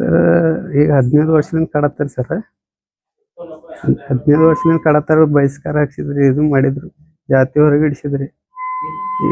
Sir ಈಗ 15 ವರ್ಷದಿಂದ ಕಾಡತ್ತಾರ sir. 15 ವರ್ಷದಿಂದ ಕಾಡತ್ತಾರ. ಬಹಿಷ್ಕಾರ ಹಾಕ್ಸಿದ್ರಿ, ಇದು ಮಾಡಿದ್ರು, ಜಾತಿ ಹೊರಗೆ ಹಿಡಿಸಿದ್ರಿ.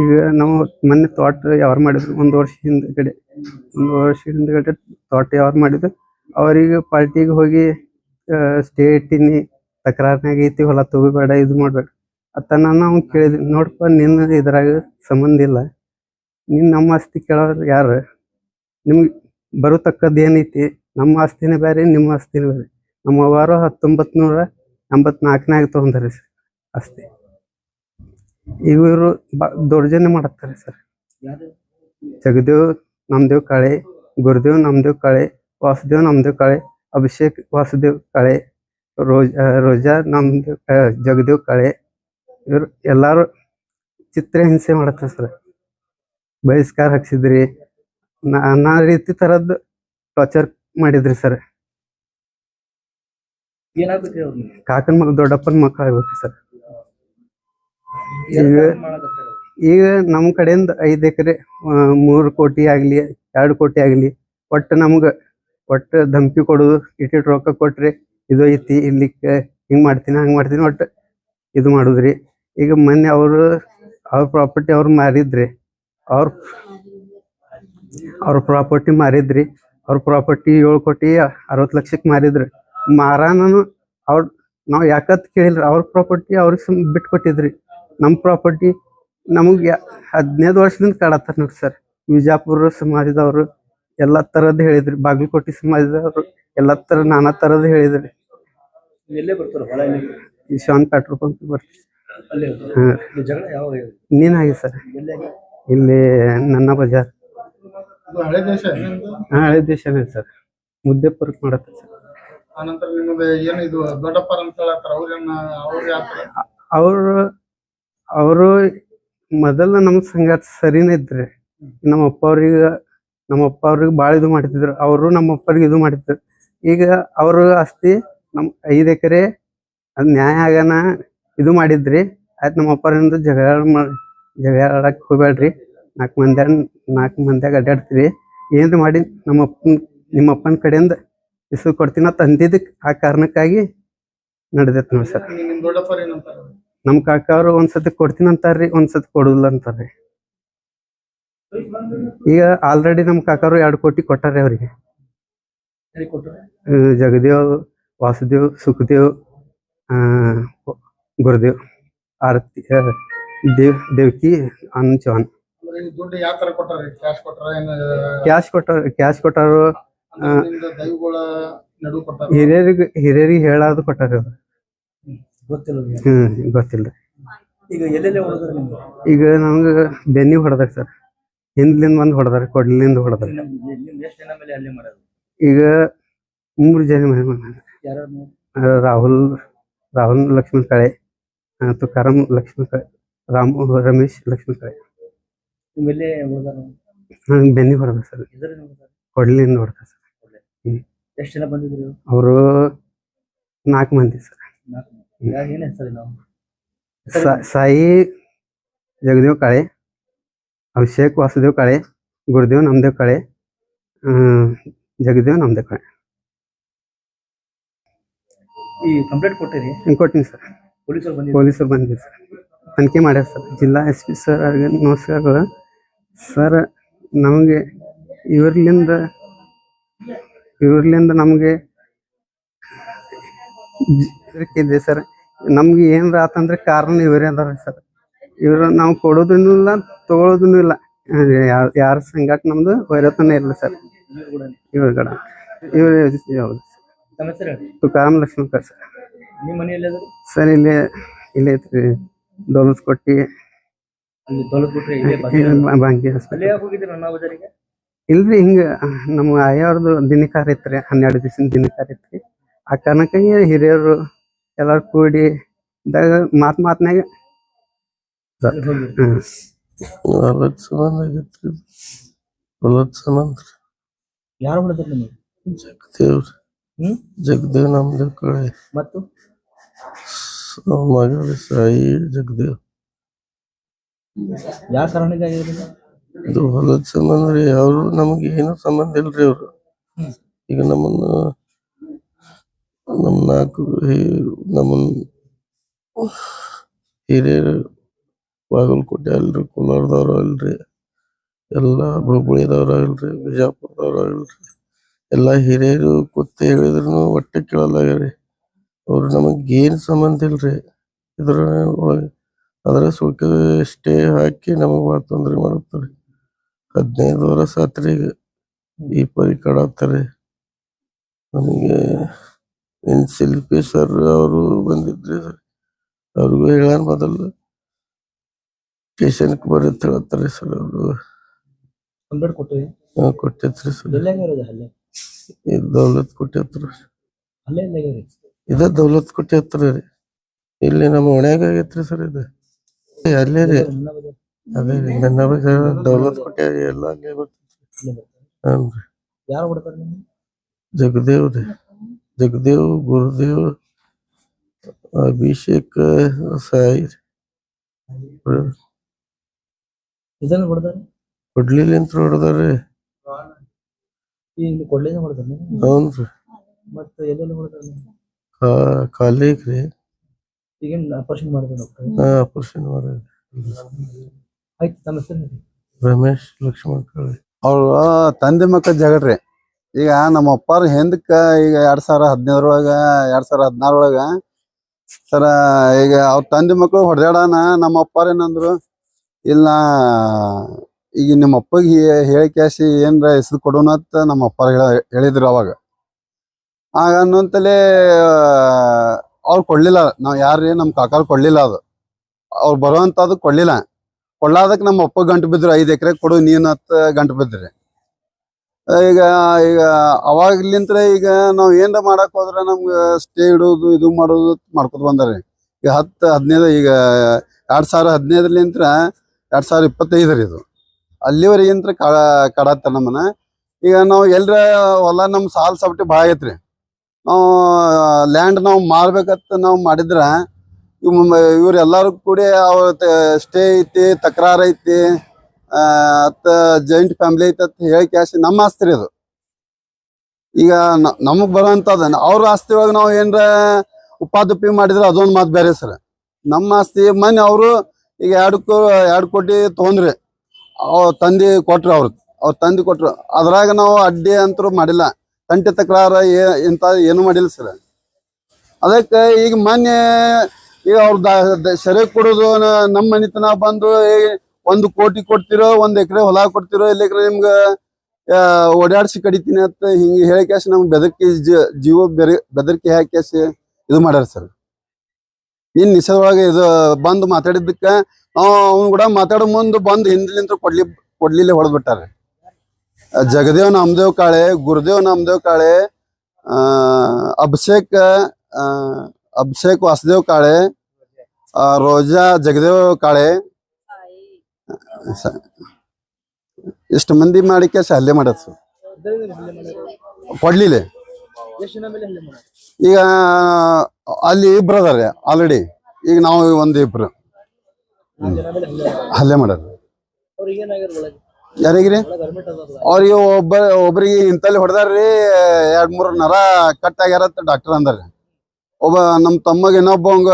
ಈಗ ನಾವು ಮೊನ್ನೆ ತೋಟ ಯಾರು ಮಾಡಿದ್ರು, ಒಂದು ವರ್ಷ ಹಿಂದ್ಗಡೆ ತೋಟ ಯಾರು ಮಾಡಿದ್ರು, ಅವ್ರಿಗೆ ಪಾರ್ಟಿಗೆ ಹೋಗಿ ಸ್ಟೇಟಿನಿ ತಕರಾರ್ನಾಗ ಐತಿ, ಹೊಲ ತಗೋಬೇಡ, ಇದು ಮಾಡ್ಬೇಡ ಅತ್ತ ನಾವು ಕೇಳಿದ್ವಿ. ನೋಡಪ್ಪ, ನಿನ್ನ ಇದ್ರಾಗ ಸಂಬಂಧ ಇಲ್ಲ, ನೀನು ನಮ್ಮ ಆಸ್ತಿ ಕೇಳೋರು ಯಾರು? ನಿಮ್ಗೆ ಬರತಕ್ಕದ್ದು ಏನೈತಿ? ನಮ್ಮ ಆಸ್ತಿನೇ ಬೇರೆ, ನಿಮ್ಮ ಆಸ್ತಿನೇ ಬೇರೆ. ನಮ್ಮ ಅವ್ವಾರು 1984 ತಗೊಂಡಾರೆ ಸರ್ ಆಸ್ತಿ. ಇವರು ದೌರ್ಜನ್ಯ ಮಾಡತ್ತಾರೆ ಸರ್. ಜಗದೇವ್ ನಮ್ದೇವ್ ಕಾಳೆ, ಗುರುದೇವ್ ನಮ್ದೇವ್ ಕಾಳೆ, ವಾಸುದೇವ್ ನಮ್ದೇವ್ ಕಾಳೆ, ಅಭಿಷೇಕ್ ವಾಸುದೇವ್ ಕಾಳೆ, ರೋಜಾ ನಮ್ದೇವ್ ಜಗದೇವ್ ಕಾಳೆ, ಇವರು ಎಲ್ಲಾರು ಚಿತ್ರಹಿಂಸೆ ಮಾಡತ್ತಾರೆ ಸರ್. ಬಹಿಷ್ಕಾರ ಹಾಕ್ಸಿದ್ರಿ, ನಾನಾ ರೀತಿ ತರದ್ ಟಾರ್ಚರ್ ಮಾಡಿದ್ರಿ ಸರ್. ಕಾಕನ ಮಗ ದೊಡ್ಡಪ್ಪನ ಮಕ್ಕಳು ಆಗ್ಬೇಕು ಸರ್. ಈಗ ನಮ್ ಕಡೆಯಿಂದ 5 ಎಕರೆ 3 ಕೋಟಿ ಆಗ್ಲಿ 2 ಕೋಟಿ ಆಗ್ಲಿ ಒಟ್ಟು ನಮ್ಗ ಧಮಕಿ ಕೊಡುದು, ಇಟ್ಟಿಟ್ಟು ರೊಕ್ಕ ಕೊಟ್ರಿ ಇದು ಐತಿ, ಇಲ್ಲಿ ಹಿಂಗ್ ಮಾಡ್ತೀನಿ ಹಂಗ್ ಮಾಡ್ತೀನಿ ಒಟ್ಟು ಇದು ಮಾಡುದ್ರಿ. ಈಗ ಮೊನ್ನೆ ಅವ್ರ ಪ್ರಾಪರ್ಟಿ ಅವ್ರು ಮಾರಿದ್ರಿ, ಅವ್ರ ಪ್ರಾಪರ್ಟಿ ಮಾರಿದ್ರಿ. ಅವ್ರ ಪ್ರಾಪರ್ಟಿ 7 ಕೋಟಿ 60 ಲಕ್ಷಕ್ಕೆ ಮಾರಿದ್ರಿ. ಮಾರಾನನು ನಾವು ಯಾಕತ್ ಕೇಳಿಲ್ರಿ, ಅವ್ರ ಪ್ರಾಪರ್ಟಿ ಅವ್ರಿಗೆ ಬಿಟ್ಕೊಟ್ಟಿದ್ರಿ. ನಮ್ಮ ಪ್ರಾಪರ್ಟಿ ನಮಗೆ 15 ವರ್ಷದಿಂದ ಕಾಡತ್ತಾರ ನೋಡಿ ಸರ್. ವಿಜಾಪುರ ಸಮಾಜದವರು ಎಲ್ಲಾ ತರದ್ ಹೇಳಿದ್ರಿ, ಬಾಗಲಕೋಟೆ ಸಮಾಜದವರು ಎಲ್ಲಾ ತರ ನಾನಾ ತರದ್ ಹೇಳಿದ್ರಿ. ಶಾನ್ ಪೆಟ್ರೋಲ್ ಪಂಪ್ ಬರ್ತೀವಿ. ನೀನ್ ಆಗಿ ಸರ್ ಇಲ್ಲಿ ನನ್ನ ಬಜಾರ್. ಹಳೆ ದೇಶನೇ ಸರ್, ಮುದ್ದೆಪುರಕ್ಕೆ ಮಾಡತ್ತೆ ಸರ್. ಅವರು ಮೊದಲ ನಮ್ ಸಂಗಾಟ ಸರಿನೇ ಇದ್ರಿ. ನಮ್ಮ ಅಪ್ಪ ಅವ್ರಿಗೆ ಬಾಳ ಇದು ಮಾಡ್ತಿದ್ರು. ಅವರು ನಮ್ಮ ಅಪ್ಪರಿಗೆ ಇದು ಮಾಡ್ತಿದ್ರು. ಈಗ ಅವ್ರ ಆಸ್ತಿ ನಮ್ 5 ಎಕರೆ ಅದ್ ನ್ಯಾಯ ಆಗನ ಇದು ಮಾಡಿದ್ರಿ. ಆಯ್ತು, ನಮ್ಮ ಅಪ್ಪರಿಂದ ಜಗಳ ಹೋಗ್ಬೇಡ್ರಿ, 4 ಮಂದಿಯಾಗ ಅಡ್ಡಾಡ್ತೀರಿ, ಏನ್ರಿ ಮಾಡಿ ನಿಮ್ಮ ಅಪ್ಪನ ಕಡೆಯಿಂದ ಇಸು ಕೊಡ್ತೀನ ತಂದಿದ್ದಕ್ಕೆ ಆ ಕಾರಣಕ್ಕಾಗಿ ನಡೆದೈತಿ ನೋಡಿ ಸರ್. ನಮ್ ಕಾಕ ಅವ್ರು ಒಂದ್ಸತಿ ಕೊಡ್ತೀನಿ ಅಂತಾರ್ರಿ, ಒಂದ್ಸತಿ ಕೊಡುದಿಲ್ಲ ಅಂತಾರ್ರಿ. ಈಗ ಆಲ್ರೆಡಿ ನಮ್ ಕಾಕರು 2 ಕೋಟಿ ಕೊಟ್ಟಾರೆ ಅವ್ರಿಗೆ. ಜಗದೇವ್, ವಾಸುದೇವ್, ಸುಖದೇವ್, ಗುರುದೇವ್, ಆರತಿ, ದೇವಕಿ, ಆನಂದ್ ಚೌಹಾಣ್. ಕ್ಯಾಶ್ ಕೊಟ್ಟಾರು. ಹಿರಿಯರಿಗೆ ಹೇಳಾದ್ರು ಕೊಟ್ಟಾರ. ಗೊತ್ತಿಲ್ಲ. ಈಗ ನಮ್ಗ ಬೆನ್ನಿ ಹೊಡೆದಾರ ಸರ್, ಹಿಂದ್ಲಿಂದ ಬಂದ್ ಹೊಡೆದಾರ, ಕೊಡ್ಲಿಂದ ಹೊಡೆದಾರ. ಈಗ 3 ಜನ ರಾಹುಲ್ ಲಕ್ಷ್ಮಣ್ ಕಾಳೆ, ತುಕಾರಾಮ್ ಲಕ್ಷ್ಮಣ್ ಕಾಳೆ, ರಮೇಶ್ ಲಕ್ಷ್ಮಣ್ ಕಾಳೆ. ಬೆನ್ನಿ ಹೊಡೆದ ಸರ್, ಕೊಡ್ಲಿಂದ ಹೊಡೆದ ಸರ್. ಅವರು 4 ಮಂದಿ ಸರ್. ಸಾಯಿ ಜಗದೇವ್ ಕಾಳೆ, ಅಭಿಷೇಕ್ ವಾಸುದೇವ್ ಕಾಳೆ, ಗುರುದೇವ್ ನಮ್ದೇವ್ ಕಾಳೆ, ಜಗದೇವ್ ನಮ್ದೇವ್ ಕಾಳೆ. ಕೊಟ್ಟಿನಿ ಸರ್. ಪೊಲೀಸರು ಬಂದಿದ್ರು ಸರ್, ತನಿಖೆ ಮಾಡ್ಯಾರ ಸರ್. ಜಿಲ್ಲಾ SP ಸರ್ ಅವ್ರಿಗೆ ನಮಸ್ಕಾರ ಸರ್. ನಮಗೆ ಇವ್ರಲಿಂದ ನಮಗೆ ಇದೆ ಸರ್. ನಮ್ಗೆ ಏನ್ರ ಆತಂದ್ರೆ ಕಾರಣ ಇವರೇ ಅದಾರ ಸರ್. ಇವ್ರು ನಾವು ಕೊಡೋದನ್ನು ಇಲ್ಲ, ತಗೊಳೋದನ್ನು ಇಲ್ಲ. ಯಾರ ಸಂಗಾಟ ನಮ್ದು ವೈರತನ ಇಲ್ಲ ಸರ್. ಇವ್ರ ಯಾವ್ದು ತುಕಾರಾಮ್ ಲಕ್ಷ್ಮಣ್ ಸರ್. ಸರ್ ಇಲ್ಲೇ ಐತ್ರಿ, ದೌಲತ್ಕೋಟಿ ಬಾಂಕಿ ಹಾಸ್ಪಿಟಲ್. ಇಲ್ರಿ, ಹಿಂಗ ನಮ್ಮ ಆಯವ್ರದ್ದು ದಿನಕಾರ ಇತ್ರಿ, 12 ದಿವಸ ದಿನಕಾರ ಇತ್ರಿ. ಆ ಕಾರಣಕ್ಕಾಗಿ ಹಿರಿಯರು ಎಲ್ಲಾರು ಕೂಡಿ ಇದ್ದಾಗ ಮಾತ್ನಾಗ ಯಾರು ಹೊಡೆದ್ರಿ ನಿಮಗೆ? ಜಗದೇವ್ ನಮ್ದೇವ್ ಕಾಳೆ ಮತ್ತು ಮಗಳು ಸಾಯಿ ಜಗದೇವ್. ಯಾವ ಕಾರಣಕ್ಕಾಗಿ ಇದು ಹೊಲದ ಸಂಬಂಧ ರೀ. ಅವ್ರು ನಮ್ಗೆ ಏನು ಸಂಬಂಧ ಇಲ್ರಿ. ಅವ್ರು ಈಗ ನಮ್ಮನ್ನ ನಮ್ಮ ನಾಲ್ಕು ನಮ್ಮನ್ನ ಹಿರಿಯರು ಬಾಗಲಕೋಟೆ ಅಲ್ರಿ, ಕೋಲಾರದವ್ರು ಅಲ್ರಿ, ಎಲ್ಲ ಹುಬ್ಬಳ್ಳಿದವ್ರು ಅಲ್ರಿ, ಬಿಜಾಪುರದವ್ರು ಅಲ್ರಿ, ಎಲ್ಲ ಹಿರಿಯರು ಕೂತ್ ಹೇಳಿದ್ರು ಒಟ್ಟೆ ಕೇಳಲ್ಲಾಗ್ಯಾರಿ. ಅವ್ರು ನಮಗ್ ಏನ್ ಸಂಬಂಧ ಇಲ್ರಿ ಇದ್ರ ಒಳಗೆ. ಅದ್ರ ಸುಳ್ಕ ಸ್ಟೇ ಹಾಕಿ ನಮಗ್ ಭಾಳ ತೊಂದ್ರೆ ಮಾಡತ್ತಾರೆ. 15 ವರ್ಷ ಆತ್ರಿ ಈಗ ಈ ಪರಿ ಕಾಡತ್ತಾರೆ ನಮಗೆ. ಇನ್ ಶಿಲ್ಪಿ ಸರ್ ಅವರು ಬಂದಿದ್ರಿ ಸರ್, ಅವ್ರಿಗೂ ಹೇಳಾನ ಮೊದಲು ಸ್ಟೇಷನ್ಕ್ ಬರ್ರಿ ಅಂತ ಹೇಳ್ತಾರೆ ಸರ್. ಅವರು ಕಂಪ್ಲೇಂಟ್ ಕೊಟ್ಟಿವಿ. ಕೊಟ್ಟೈತ್ರಿ ಸರ್. ಎಲ್ಲಾಗ್ಯಾರ ಹಲ್ಲೆ? ಇದು ದೌಲತ್ ಕೊಟ್ಟೈತ್ರಿ. ಹಲ್ಲೆ ಎಲ್ಲಾಗ್ಯಾರಿ? ಇದ ದೌಲತ್ ಕೊಟ್ಟೈತ್ರಿ ರೀ. ಇಲ್ಲಿ ನಮ್ಮ ಓಣ್ಯಾಗ ಆಗೈತ್ರಿ ಸರ್. ಇದು ಅಲ್ಲೇ ರೀ, ಅದೇ ರೀ ನನ್ನ ದೌಲತ್ ಕೊಟ್ಟೆ ಎಲ್ಲ ಅಲ್ಲೇ ಬರ್ತೈತ್ರಿ. ಹ್ಞೂ. ಯಾರು ಕೊಡ್ತಾರೆ ನಿಮ್ಗೆ? ಜಗದೇವ್ ರೀ, ಜಗದೇವ್, ಗುರುದೇವ್, ಅಭಿಷೇಕ್ ಸಾಯಿ ಇದನ್ನ ಕೊಡ್ತಾರೆ? ಕೊಡ್ಲಿಲಿಂತ ಹೊಡೆದಾರ್ರಿ. ಈಗ ಕೊಡ್ಲಿನ ಕೊಡ್ತಾರೆ? ಹ್ಞೂನ್ರಿ. ಮತ್ತೆ ಎಲ್ಲೆಲ್ಲಿ ಕೊಡ್ತಾರೆ? ಕಾಲಿಗ್ ರೀ. ಈಗೇನ್ ಆಪರೇಷನ್ ಮಾಡಿದ್ರೆ ಡಾಕ್ಟರ್? ಆಪರೇಷನ್ ಮಾಡಿ. ಆಯ್ತು, ತಮ್ಮ ಹೆಸರು? ರಮೇಶ್ ಲಕ್ಷ್ಮಣ್ ಕಳ್ಳಿ. ಅವ್ರ ತಂದೆ ಮಕ್ಕಳ ಜಗಡ್ರಿ. ಈಗ ನಮ್ಮ ಅಪ್ಪಾರ ಹಿಂದಕ್ಕ ಈಗ 2015 2016 ಸರ ಈಗ ಅವ್ರ ತಂದೆ ಮಕ್ಕಳು ಹೊಡೆದಾಡನ. ನಮ್ಮ ಅಪ್ಪಾರ ಏನಂದ್ರು, ಇಲ್ಲ ಈಗ ನಿಮ್ಮ ಅಪ್ಪಗೆ ಹೇಳಿ ಕ್ಯಾಸಿ ಏನ್ರ ಹೆಸರು ಕೊಡೋಣ ಅಂತ ನಮ್ಮ ಅಪ್ಪಾರ ಹೇಳಿದ್ರು ಅವಾಗ. ಆಗ ಅನ್ನೋಂತಲೇ ಅವ್ರು ಕೊಡ್ಲಿಲ್ಲ. ನಾವ್ ಯಾರ್ರಿ ನಮ್ಮ ಕಾಕಾರ ಕೊಡ್ಲಿಲ್ಲ. ಅದು ಅವ್ರು ಬರುವಂತದ್ದು ಕೊಡ್ಲಿಲ್ಲ. ಕೊಳ್ಳಾದಕ್ಕೆ ನಮ್ಮ ಅಪ್ಪ ಗಂಟು ಬಿದ್ರು, 5 ಎಕರೆ ಕೊಡು ನೀನ್ ಅಂತ ಗಂಟು ಬಿದ್ರಿ. ಈಗ ಈಗ ಅವಾಗ್ಲಿಂತ್ರ ಈಗ ನಾವ್ ಏನ್ರ ಮಾಡಕ್ ಹೋದ್ರ ನಮ್ಗ ಸ್ಟೇ ಇಡೋದು ಇದು ಮಾಡೋದು ಮಾಡ್ಕೊತ ಬಂದಾರಿ. ಈಗ 10-15 ಈಗ 2015 2025 ರೀ ಇದು. ಅಲ್ಲಿವರೆಗಿಂತ್ರ ಕಾಡತ್ತಾರ ನಮ್ಮನ್ನ. ಈಗ ನಾವು ಎಲ್ರ ಹೊಲ ನಮ್ ಸಾಲ್ ಸವಟಿ ಭಾಳ ಆಗೈತ್ರಿ. ನಾವು ಲ್ಯಾಂಡ್ ನಾವು ಮಾರ್ಬೇಕಂತ ನಾವು ಮಾಡಿದ್ರ ಇವ್ರ ಎಲ್ಲಾರು ಕೂಡಿ ಸ್ಟೇ ಐತಿ, ತಕರಾರ್ ಐತಿ, ಜಾಯಿಂಟ್ ಫ್ಯಾಮಿಲಿ ಐತಿ ಅಂತ ಹೇಳಿ ಕ್ಯಾಶ್ ನಮ್ಮ ಆಸ್ತಿ ರೀ ಅದು. ಈಗ ನಮಗ್ ಬರೋಂಥದ್ದು ಅವ್ರ ಆಸ್ತಿ ಒಳಗೆ ನಾವು ಏನ್ರ ಉಪಾದುಪ್ಪಿ ಮಾಡಿದ್ರೆ ಅದೊಂದು ಮಾತು ಬೇರೆ ಸರ್. ನಮ್ಮ ಆಸ್ತಿ ಮೊನ್ನೆ ಅವರು ಈಗ 2 ಕೋಟಿ ತೊಗೊಂಡ್ರಿ. ಅವ್ರ ತಂದೆ ಕೊಟ್ರು, ಅವ್ರ ತಂದೆ ಕೊಟ್ರು. ಅದ್ರಾಗ ನಾವು ಅಡ್ಡಿ ಅಂತರೂ ಮಾಡಿಲ್ಲ, ತಂಟೆ ತಕರಾರ ಇಂಥ ಏನು ಮಾಡಿಲ್ಲ ಸರ್. ಅದಕ್ಕೆ ಈಗ ಮೊನ್ನೆ ಈಗ ಅವ್ರ ಸೆರೆ ಕೊಡೋದು ನಮ್ಮ ಮನಿತನ ಬಂದು 1 ಕೋಟಿ ಕೊಡ್ತಿರೋ, 1 ಎಕರೆ ಹೊಲ ಕೊಡ್ತಿರೋ, ಇಲ್ಲಿಕ್ರೆ ನಿಮ್ಗೆ ಓಡಾಡ್ಸಿ ಕಡಿತೀನಿ ಅಂತ ಹಿಂಗೆ ಹೇಳಿ ಕ್ಯಾಶ್ ನಮ್ಗೆ ಬೆದರ್ಕಿ ಜೀವ ಬೆದರ್ಕಿ ಹಾಕಿ ಕ್ಯಾಶ್ ಇದು ಮಾಡ್ಯಾರ ಸರ್. ಇನ್ ನಿಷೇಧೊಳಗೆ ಇದು ಬಂದು ಮಾತಾಡಿದ್ದಕ್ಕೆ ಅವ್ನು ಕೂಡ ಮಾತಾಡೋ ಮುಂದೆ ಬಂದು ಹಿಂದ್ಲಿಂತ್ರ ಕೊಡ್ಲಿಲ್ಲ ಹೊಡೆದ್ಬಿಟ್ಟಾರೆ. ಜಗದೇವ್ ನಾಮದೇವ್ ಕಾಳೆ, ಗುರುದೇವ್ ನಾಮದೇವ್ ಕಾಳೆ, ಅಭಿಷೇಕ್ ವಾಸುದೇವ್ ಕಾಳೆ, ರೋಜಾ ಜಗದೇವ್ ಕಾಳೆ, ಇಷ್ಟು ಮಂದಿ ಮಾಡಿಕೆ ಹಲ್ಲೆ ಮಾಡತ್ ಸರ್. ಕೊಡ್ಲಿಲ್ಲ. ಈಗ ಅಲ್ಲಿ 2 ಅದಾರೆ ಆಲ್ರೆಡಿ. ಈಗ ನಾವು 1-2 ಹಲ್ಲೆ ಮಾಡ್ಯಾರ. ಯಾರಿಗ್ರಿ? ಅವ್ರಿಗೆ ಒಬ್ಬರಿಗೆ ಇಂತಲ್ಲಿ ಹೊಡೆದಾರ್ರಿ. 2-3 ನರ ಕಟ್ ಆಗ್ಯಾರತ್ತ ಡಾಕ್ಟರ್ ಅಂದಾರ್ರಿ. ಒಬ್ಬ ನಮ್ಮ ತಮ್ಮಗ ಇನ್ನೊಬ್ಬಂಗ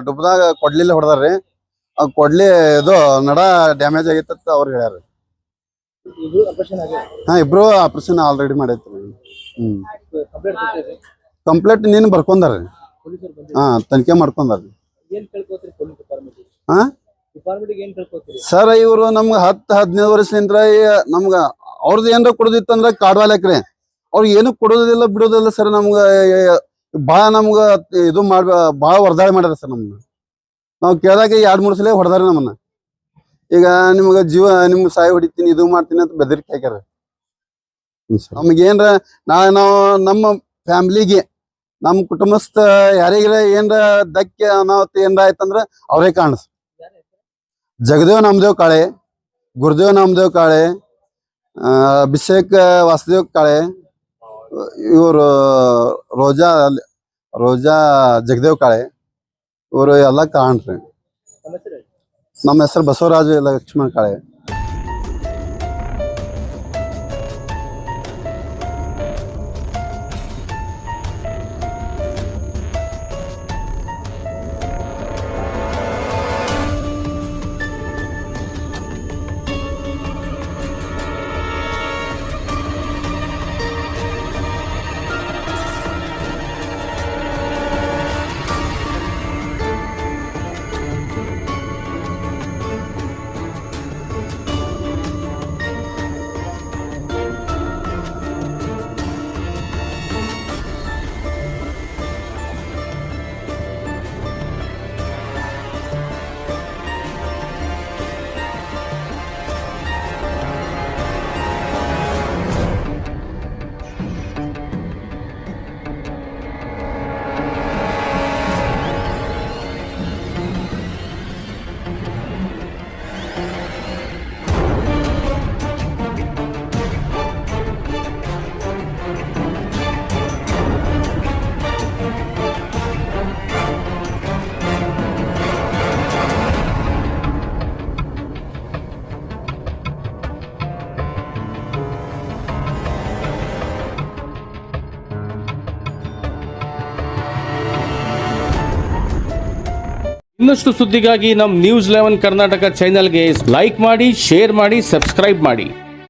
ಡುಬ್ದಾಗ ಕೊಡ್ಲಿಲ್ಲ ಹೊಡೆದಾರ್ರಿ. ಆ ಕೊಡ್ಲಿ ಇದು ನಡ ಡ್ಯಾಮೇಜ್ ಆಗಿತ್ತ ಅವ್ರು ಹೇಳ್ಯಾರ. ಇಬ್ರು ಆಪರೇಷನ್ ಆಲ್ರೆಡಿ ಮಾಡೈತ್ರಿ. ಕಂಪ್ಲೇಂಟ್ ನೀನು ಬರ್ಕೊಂಡಾರ್ರಿ. ತನಿಖೆ ಮಾಡ್ಕೊಂಡಾರ್ರಿ. ಸರ್ ಇವ್ರು ನಮ್ಗ 10-15 ವರ್ಷದಿಂದ ನಮ್ಗ ಅವ್ರದ್ದು ಏನಾರ ಕೊಡೋದಿತ್ತಂದ್ರ ಕಾಡ್ವಾಲಕ್ರಿ. ಅವ್ರಿಗೆ ಏನು ಕೊಡೋದಿಲ್ಲ ಬಿಡೋದಿಲ್ಲ ಸರ್. ನಮ್ಗ ಭಾಳ ನಮ್ಗ ಇದು ಭಾಳ ವರ್ದಾಳೆ ಮಾಡ್ಯಾರ ಸರ್. ನಮ್ನ ನಾವು ಕೇಳಿದಾಗ 2-3 ಸಲ ಹೊಡೆದಾರ ನಮ್ಮನ್ನ. ಈಗ ನಿಮ್ಗ ನಿಮ್ಗೆ ಸಾಯಿ ಹೊಡಿತೀನಿ, ಇದು ಮಾಡ್ತೀನಿ ಅಂತ ಬೆದರಿಕೆ ಹಾಕ್ಯಾರ. ನಮ್ಗೇನ್ರ ನಾವು ನಮ್ಮ ಫ್ಯಾಮಿಲಿಗೆ, ನಮ್ಮ ಕುಟುಂಬಸ್ಥ ಯಾರಿಗಾರ ಏನ್ರ ಧಕ್ಕೆ ಅನಾಹುತ ಏನ್ರ ಆಯ್ತಂದ್ರ ಅವರೇ ಕಾಣಿಸ್. ಜಗದೇವ್ ನಾಮದೇವ್ ಕಾಳೆ, ಗುರುದೇವ್ ನಾಮದೇವ್ ಕಾಳೆ, ಅಭಿಷೇಕ್ ವಾಸುದೇವ್ ಕಾಳೆ, ಇವರು ರೋಜಾ ಜಗದೇವ್ ಕಾಳೆ, ಇವರು ಎಲ್ಲ ಕಾಣ್ರಿ. ನಮ್ಮ ಹೆಸರು ಬಸವರಾಜ ಲಕ್ಷ್ಮಣ್ ಕಾಳೆ. ಇನ್ನಷ್ಟು ಸುದ್ದಿಗಾಗಿ ನಮ್ಮ ನ್ಯೂಸ್ 11 ಕರ್ನಾಟಕ ಚಾನೆಲ್ಗೆ ಲೈಕ್ ಮಾಡಿ, ಶೇರ್ ಮಾಡಿ, ಸಬ್ಸ್ಕ್ರೈಬ್ ಮಾಡಿ.